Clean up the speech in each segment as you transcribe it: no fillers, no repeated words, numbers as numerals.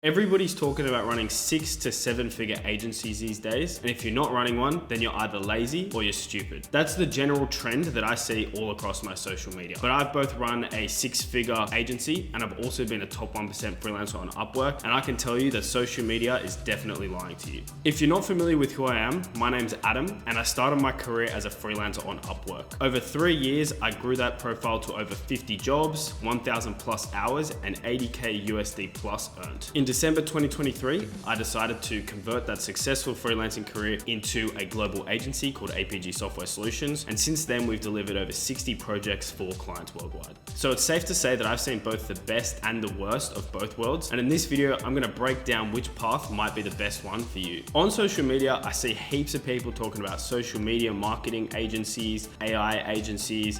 Everybody's talking about running 6 to 7 figure agencies these days, and if you're not running one, then you're either lazy or you're stupid. That's the general trend that I see all across my social media. But I've both run a 6-figure agency and I've also been a top 1% freelancer on Upwork, and I can tell you that social media is definitely lying to you. If you're not familiar with who I am, my name's Adam, and I started my career as a freelancer on Upwork. Over 3 years, I grew that profile to over 50 jobs, 1,000 plus hours, and 80K USD plus earned. In December 2023, I decided to convert that successful freelancing career into a global agency called APG Software Solutions. And since then, we've delivered over 60 projects for clients worldwide. So it's safe to say that I've seen both the best and the worst of both worlds. And in this video, I'm gonna break down which path might be the best one for you. On social media, I see heaps of people talking about social media marketing agencies, AI agencies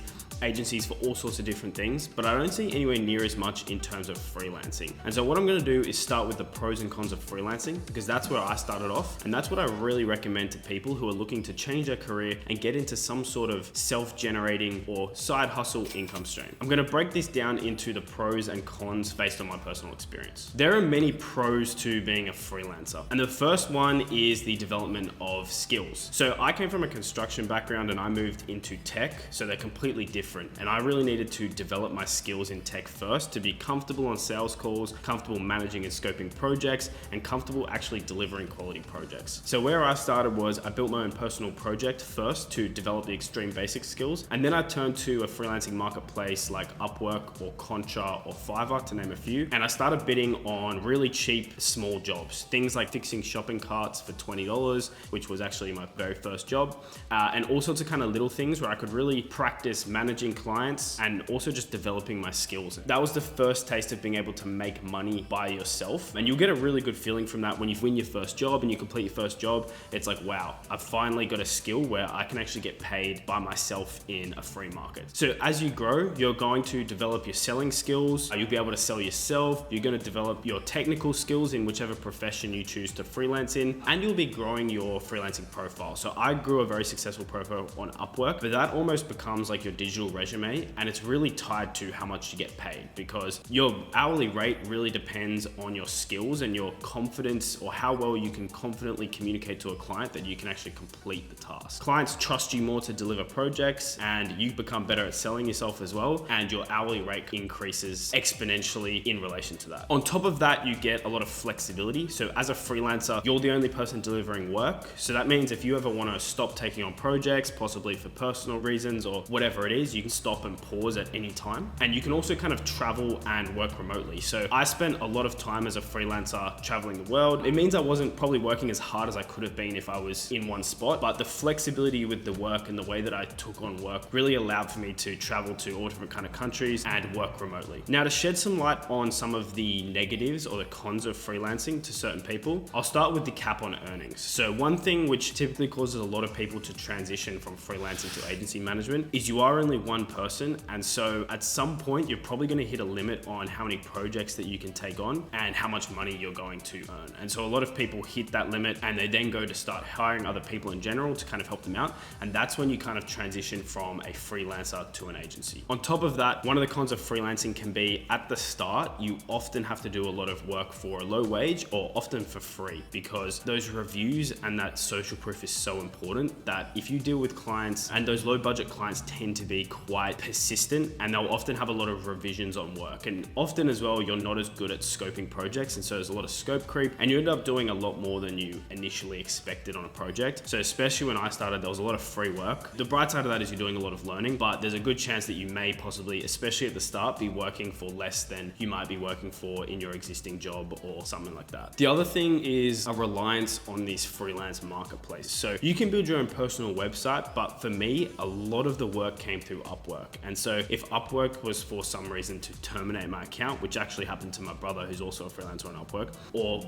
for all sorts of different things, but I don't see anywhere near as much in terms of freelancing. And so what I'm gonna do is start with the pros and cons of freelancing, because that's where I started off, and that's what I really recommend to people who are looking to change their career and get into some sort of self-generating or side hustle income stream. I'm gonna break this down into the pros and cons based on my personal experience. There are many pros to being a freelancer, and the first one is the development of skills. So I came from a construction background and I moved into tech, so they're completely different. And I really needed to develop my skills in tech first to be comfortable on sales calls, comfortable managing and scoping projects, and comfortable actually delivering quality projects. So where I started was I built my own personal project first to develop the extreme basic skills. And then I turned to a freelancing marketplace like Upwork or Contra or Fiverr, to name a few. And I started bidding on really cheap, small jobs. Things like fixing shopping carts for $20, which was actually my very first job. And all sorts of kind of little things where I could really practice managing clients and also just developing my skills. That was the first taste of being able to make money by yourself. And you'll get a really good feeling from that when you win your first job and you complete your first job. It's like, wow, I've finally got a skill where I can actually get paid by myself in a free market. So as you grow, you're going to develop your selling skills. You'll be able to sell yourself. You're going to develop your technical skills in whichever profession you choose to freelance in, and you'll be growing your freelancing profile. So I grew a very successful profile on Upwork, but that almost becomes like your digital resume, and it's really tied to how much you get paid, because your hourly rate really depends on your skills and your confidence, or how well you can confidently communicate to a client that you can actually complete the task. Clients trust you more to deliver projects, and you become better at selling yourself as well, and your hourly rate increases exponentially in relation to that. On top of that, you get a lot of flexibility. So as a freelancer, you're the only person delivering work. So that means if you ever want to stop taking on projects, possibly for personal reasons or whatever it is, you can stop and pause at any time. And you can also kind of travel and work remotely. So I spent a lot of time as a freelancer traveling the world. It means I wasn't probably working as hard as I could have been if I was in one spot, but the flexibility with the work and the way that I took on work really allowed for me to travel to all different kind of countries and work remotely. Now, to shed some light on some of the negatives or the cons of freelancing to certain people, I'll start with the cap on earnings. So one thing which typically causes a lot of people to transition from freelancing to agency management is you are only one person, and so at some point you're probably going to hit a limit on how many projects that you can take on and how much money you're going to earn. And so a lot of people hit that limit and they then go to start hiring other people in general to kind of help them out, and that's when you kind of transition from a freelancer to an agency. On top of that, one of the cons of freelancing can be at the start you often have to do a lot of work for a low wage or often for free, because those reviews and that social proof is so important that if you deal with clients, and those low budget clients tend to be quite persistent and they'll often have a lot of revisions on work, and often as well you're not as good at scoping projects, and so there's a lot of scope creep and you end up doing a lot more than you initially expected on a project. So especially when I started, there was a lot of free work. The bright side of that is you're doing a lot of learning, but there's a good chance that you may possibly, especially at the start, be working for less than you might be working for in your existing job or something like that. The other thing is a reliance on these freelance marketplaces. So you can build your own personal website, but for me, a lot of the work came through Upwork. And so if Upwork was for some reason to terminate my account, which actually happened to my brother who's also a freelancer on Upwork, or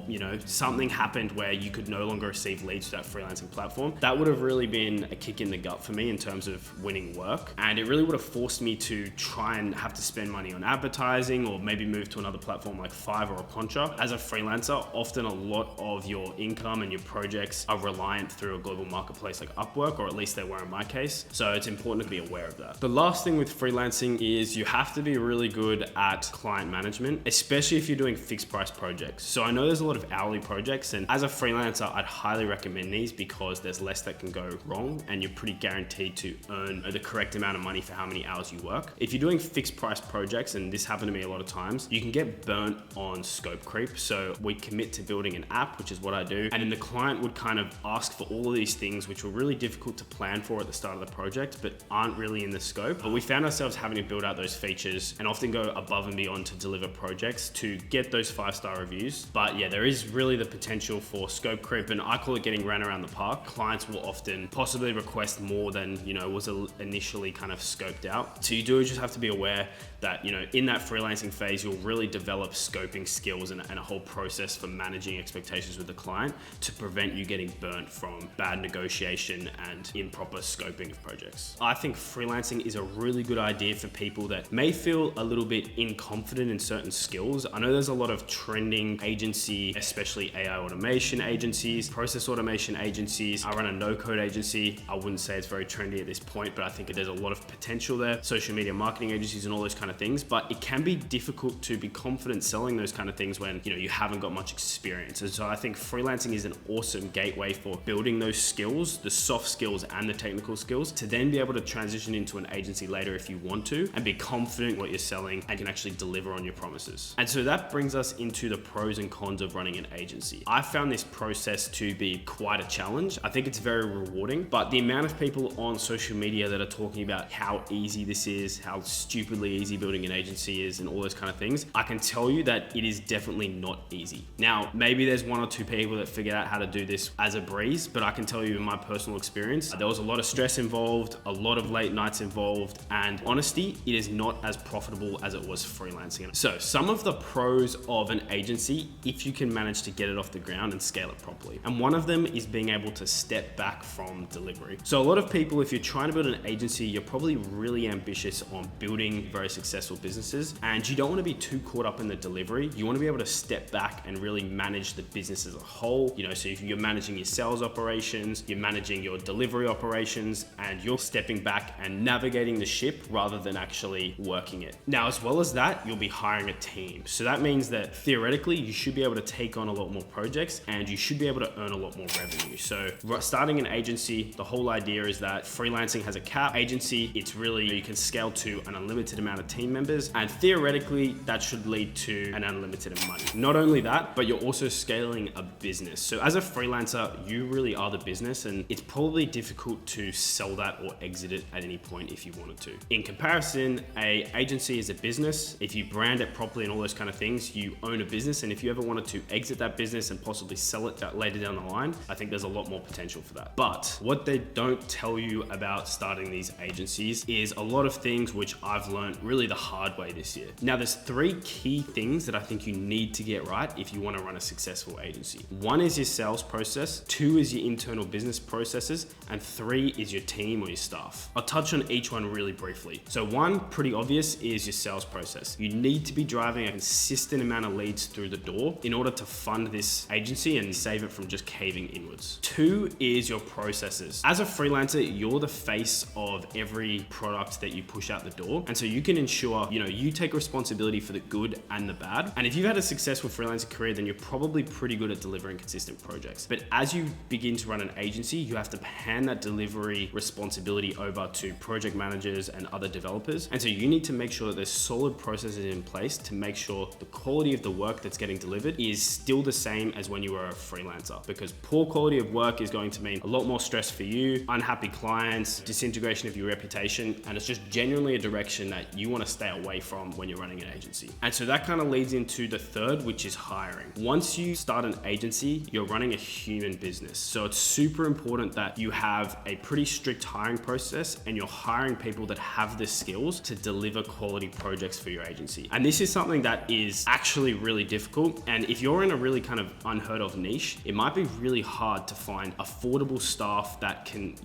something happened where you could no longer receive leads to that freelancing platform, that would have really been a kick in the gut for me in terms of winning work. And it really would have forced me to try and have to spend money on advertising, or maybe move to another platform like Fiverr or Contra. As a freelancer, often a lot of your income and your projects are reliant through a global marketplace like Upwork, or at least they were in my case. So it's important to be aware of that. The last thing with freelancing is you have to be really good at client management, especially if you're doing fixed price projects. So I know there's a lot of hourly projects, and as a freelancer, I'd highly recommend these because there's less that can go wrong and you're pretty guaranteed to earn the correct amount of money for how many hours you work. If you're doing fixed price projects, and this happened to me a lot of times, you can get burnt on scope creep. So we commit to building an app, which is what I do, and then the client would kind of ask for all of these things which were really difficult to plan for at the start of the project, but aren't really in the scope. But we found ourselves having to build out those features and often go above and beyond to deliver projects to get those 5-star reviews. But yeah, there is really the potential for scope creep, and I call it getting ran around the park. Clients will often possibly request more than, was initially kind of scoped out. So you do just have to be aware that, in that freelancing phase, you'll really develop scoping skills and a whole process for managing expectations with the client to prevent you getting burnt from bad negotiation and improper scoping of projects. I think freelancing is a really good idea for people that may feel a little bit inconfident in certain skills. I know there's a lot of trending agency, especially AI automation agencies, process automation agencies. I run a no-code agency. I wouldn't say it's very trendy at this point, but I think there's a lot of potential there. Social media marketing agencies and all those kind of things, but it can be difficult to be confident selling those kind of things when you haven't got much experience. And so I think freelancing is an awesome gateway for building those skills, the soft skills and the technical skills, to then be able to transition into an agency later if you want to, and be confident in what you're selling and can actually deliver on your promises. And so that brings us into the pros and cons of running an agency. I found this process to be quite a challenge. I think it's very rewarding, but the amount of people on social media that are talking about how easy this is, how stupidly easy building an agency is, and all those kind of things, I can tell you that it is definitely not easy. Now, maybe there's 1 or 2 people that figured out how to do this as a breeze, but I can tell you in my personal experience, there was a lot of stress involved, a lot of late nights involved, and honesty, it is not as profitable as it was freelancing. So some of the pros of an agency, if you can manage to get it off the ground and scale it properly. And one of them is being able to step back from delivery. So a lot of people, if you're trying to build an agency, you're probably really ambitious on building very successful businesses, and you don't want to be too caught up in the delivery. You want to be able to step back and really manage the business as a whole. So if you're managing your sales operations, you're managing your delivery operations, and you're stepping back and navigating the ship rather than actually working it. Now, as well as that, you'll be hiring a team. So that means that theoretically, you should be able to take on a lot more projects and you should be able to earn a lot more revenue. So starting an agency, the whole idea is that freelancing has a cap. Agency, it's really, you can scale to an unlimited amount of team members, and theoretically that should lead to an unlimited amount of money. Not only that, but you're also scaling a business. So as a freelancer, you really are the business, and it's probably difficult to sell that or exit it at any point if you wanted to. In comparison, a agency is a business. If you brand it properly and all those kind of things, you own a business, and if you ever wanted to exit that business and possibly sell it later down the line, I think there's a lot more potential for that. But what they don't tell you about starting these agencies is a lot of things which I've learned really the hard way this year. Now, there's 3 key things that I think you need to get right if you want to run a successful agency. 1 is your sales process, 2 is your internal business processes, and 3 is your team or your staff. I'll touch on each one really briefly. So 1, pretty obvious, is your sales process. You need to be driving a consistent amount of leads through the door in order to fund this agency and save it from just caving inwards. 2 is your processes. As a freelancer, you're the face of every product that you push out the door. And so you can ensure, you take responsibility for the good and the bad. And if you've had a successful freelancing career, then you're probably pretty good at delivering consistent projects. But as you begin to run an agency, you have to hand that delivery responsibility over to project managers and other developers. And so you need to make sure that there's solid processes in place to make sure the quality of the work that's getting delivered is still the same as when you were a freelancer, because poor quality of work is going to mean a lot more stress for you, unhappy clients, disintegration of your reputation, and it's just genuinely a direction that you want to stay away from when you're running an agency. And so that kind of leads into the third, which is hiring. Once you start an agency, you're running a human business. So it's super important that you have a pretty strict hiring process and you're hiring people that have the skills to deliver quality projects for your agency. And this is something that is actually really difficult. And if you're in a really kind of unheard of niche, it might be really hard to find affordable staff that can,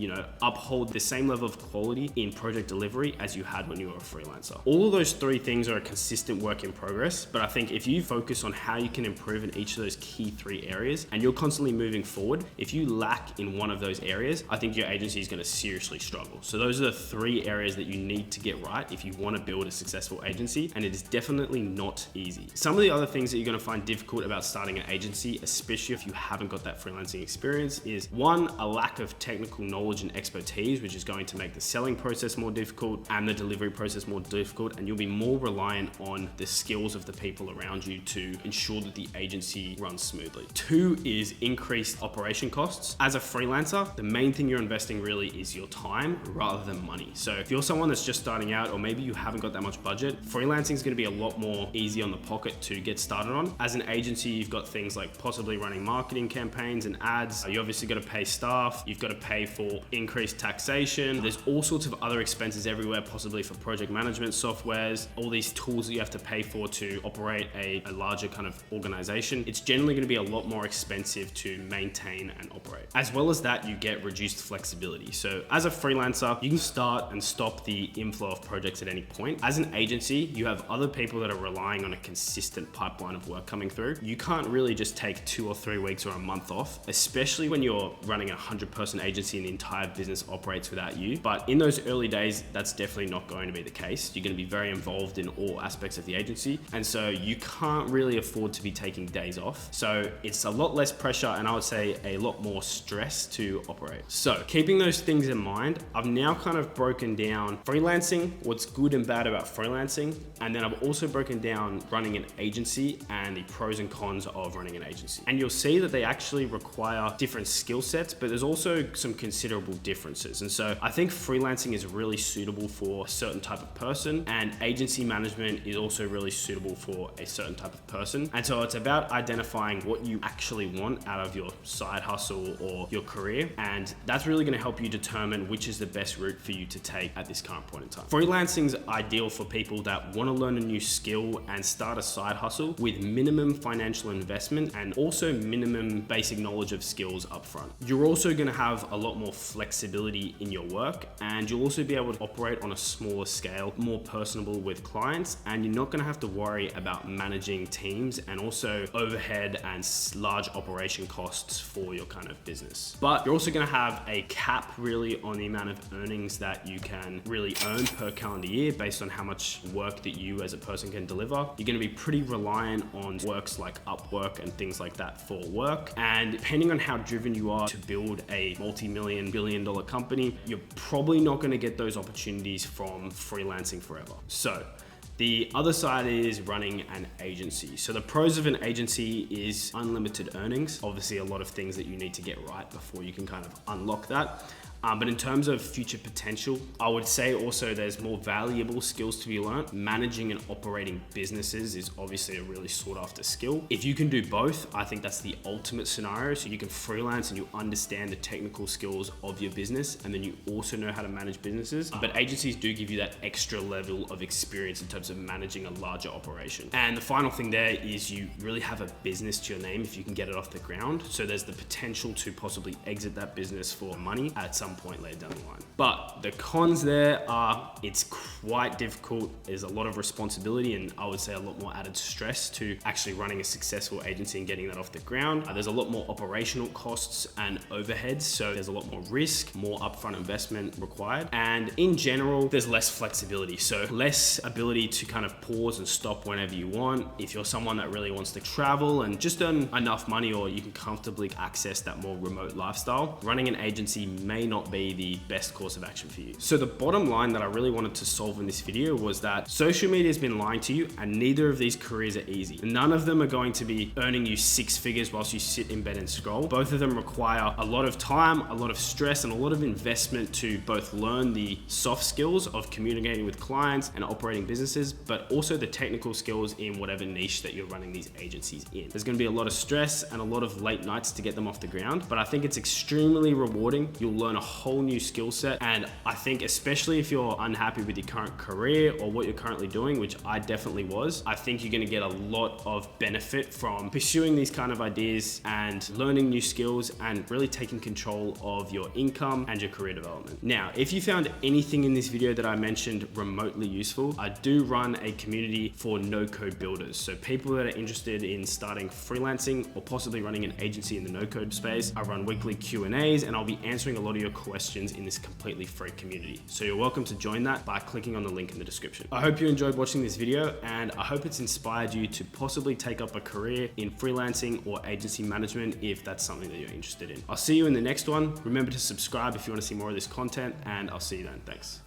uphold the same level of quality in project delivery as you had when you were a freelancer. All of those 3 things are a consistent work in progress, but I think if you focus on how you can improve in each of those key 3 areas and you're constantly moving forward, if you lack in one of those areas, I think your agency is going to seriously struggle. So those are the 3 3 areas that you need to get right if you want to build a successful agency, and it is definitely not easy. Some of the other things that you're going to find difficult about starting an agency, especially if you haven't got that freelancing experience, is 1, a lack of technical knowledge and expertise, which is going to make the selling process more difficult and the delivery process more difficult, and you'll be more reliant on the skills of the people around you to ensure that the agency runs smoothly. 2 is increased operation costs. As a freelancer, the main thing you're investing really is your time rather than money. So if you're someone that's just starting out, or maybe you haven't got that much budget, freelancing is going to be a lot more easy on the pocket to get started on. As an agency, you've got things like possibly running marketing campaigns and ads. You obviously got to pay staff. You've got to pay for increased taxation. There's all sorts of other expenses everywhere, possibly for project management softwares, all these tools that you have to pay for to operate a larger kind of organization. It's generally going to be a lot more expensive to maintain and operate. As well as that, you get reduced flexibility. So as a freelancer, you can start and stop the inflow of projects at any point. As an agency, you have other people that are relying on a consistent pipeline of work coming through. You can't really just take 2 or 3 weeks or a month off, especially when you're running a 100-person agency and the entire business operates without you. But in those early days, that's definitely not going to be the case. You're going to be very involved in all aspects of the agency. And so you can't really afford to be taking days off. So it's a lot less pressure, and I would say a lot more stress to operate. So keeping those things in mind, I've now kind of broken down freelancing, what's good and bad about freelancing. And then I've also broken down running an agency and the pros and cons of running an agency. And you'll see that they actually require different skill sets, but there's also some considerable differences. And so I think freelancing is really suitable for a certain type of person, and agency management is also really suitable for a certain type of person. And so it's about identifying what you actually want out of your side hustle or your career. And that's really going to help you determine which is the best route for you to take at this current point in time. Freelancing is ideal for people that want to learn a new skill and start a side hustle with minimum financial investment and also minimum basic knowledge of skills upfront. You're also going to have a lot more flexibility in your work, and you'll also be able to operate on a smaller scale, more personable with clients, and you're not going to have to worry about managing teams and also overhead and large operation costs for your kind of business. But you're also going to have a cap really on the amount of earnings that you can really earn per calendar year based on how much work that you as a person can deliver. You're going to be pretty reliant on works like Upwork and things like that for work. And depending on how driven you are to build a multi-million, billion-dollar company, you're probably not going to get those opportunities from freelancing forever. So the other side is running an agency. So the pros of an agency is unlimited earnings. Obviously a lot of things that you need to get right before you can kind of unlock that. But in terms of future potential, I would say also there's more valuable skills to be learned. Managing and operating businesses is obviously a really sought after skill. If you can do both, I think that's the ultimate scenario. So you can freelance and you understand the technical skills of your business, and then you also know how to manage businesses. But agencies do give you that extra level of experience in terms of managing a larger operation. And the final thing there is you really have a business to your name if you can get it off the ground. So there's the potential to possibly exit that business for money at some point later down the line. But the cons there are it's quite difficult. There's a lot of responsibility, and I would say a lot more added stress to actually running a successful agency and getting that off the ground. There's a lot more operational costs and overheads. So there's a lot more risk, more upfront investment required. And in general, there's less flexibility. So less ability to kind of pause and stop whenever you want. If you're someone that really wants to travel and just earn enough money, or you can comfortably access that more remote lifestyle, running an agency may not be the best course of action for you. So the bottom line that I really wanted to solve in this video was that social media has been lying to you, and neither of these careers are easy. None of them are going to be earning you 6 figures whilst you sit in bed and scroll. Both of them require a lot of time, a lot of stress, and a lot of investment to both learn the soft skills of communicating with clients and operating businesses, but also the technical skills in whatever niche that you're running these agencies in. There's going to be a lot of stress and a lot of late nights to get them off the ground, but I think it's extremely rewarding. You'll learn a whole new skill set, and I think especially if you're unhappy with your current career or what you're currently doing, which I definitely was, I think you're going to get a lot of benefit from pursuing these kind of ideas and learning new skills and really taking control of your income and your career development. Now, if you found anything in this video that I mentioned remotely useful, I do run a community for no-code builders. So people that are interested in starting freelancing or possibly running an agency in the no-code space. I run weekly Q&As, and I'll be answering a lot of your questions in this completely free community. So you're welcome to join that by clicking on the link in the description. I hope you enjoyed watching this video, and I hope it's inspired you to possibly take up a career in freelancing or agency management if that's something that you're interested in. I'll see you in the next one. Remember to subscribe if you want to see more of this content, and I'll see you then. Thanks.